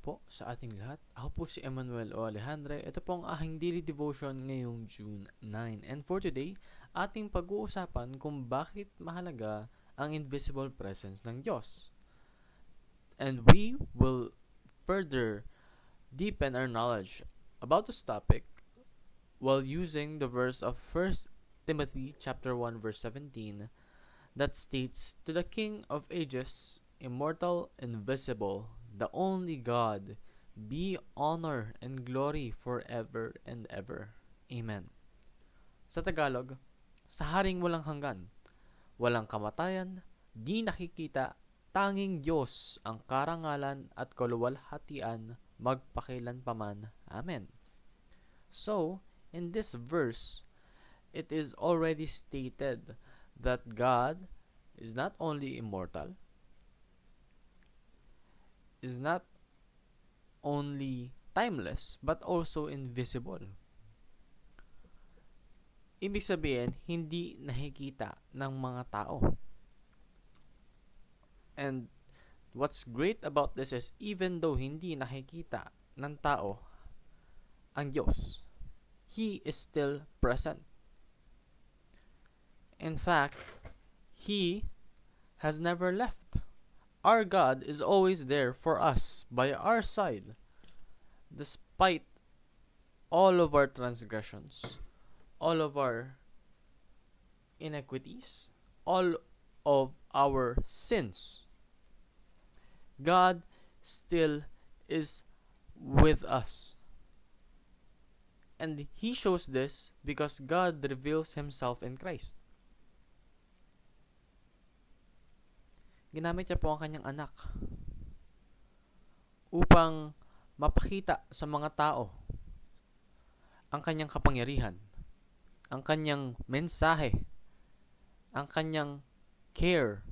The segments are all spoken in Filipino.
po sa ating lahat. Ako po si Emmanuel O. Alejandre. Ito po ang aking daily devotion ngayong June 9. And for today, ating pag-uusapan kung bakit mahalaga ang invisible presence ng Diyos. And we will further deepen our knowledge about this topic while using the verse of 1 Timothy chapter 1 verse 17 that states, "To the King of ages, immortal, invisible, the only God, be honor and glory forever and ever. Amen." Sa Tagalog, sa Haring walang hanggan, walang kamatayan, di nakikita, tanging Diyos ang karangalan at kaluwalhatian magpakailanpaman. Amen. So, in this verse, it is already stated that God is not only immortal, is not only timeless, but also invisible. Ibig sabihin, hindi nakikita ng mga tao. And what's great about this is, even though hindi nakikita ng tao ang Diyos, He is still present. In fact, He has never left. Our God is always there for us, by our side, despite all of our transgressions, all of our iniquities, all of our sins. God still is with us. And He shows this because God reveals Himself in Christ. Ginamit niya po ang kanyang anak upang mapakita sa mga tao ang kanyang kapangyarihan, ang kanyang mensahe, ang kanyang care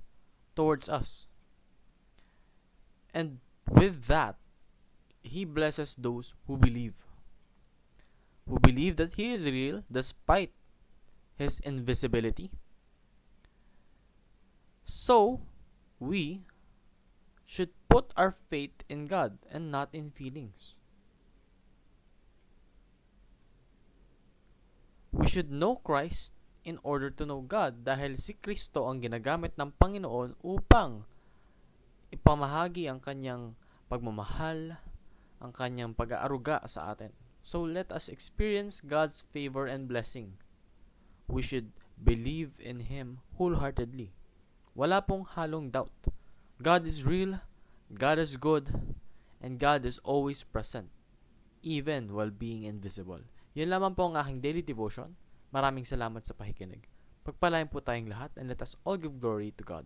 towards us. And with that, He blesses those who believe that He is real despite His invisibility. So, we should put our faith in God and not in feelings. We should know Christ in order to know God, dahil si Kristo ang ginagamit ng Panginoon upang ipamahagi ang kanyang pagmamahal, ang kanyang pag-aaruga sa atin. So let us experience God's favor and blessing. We should believe in Him wholeheartedly. Wala pong halong doubt. God is real, God is good, and God is always present, even while being invisible. Yan lamang po ang aking daily devotion. Maraming salamat sa pakikinig. Pagpalain po tayong lahat, and let us all give glory to God.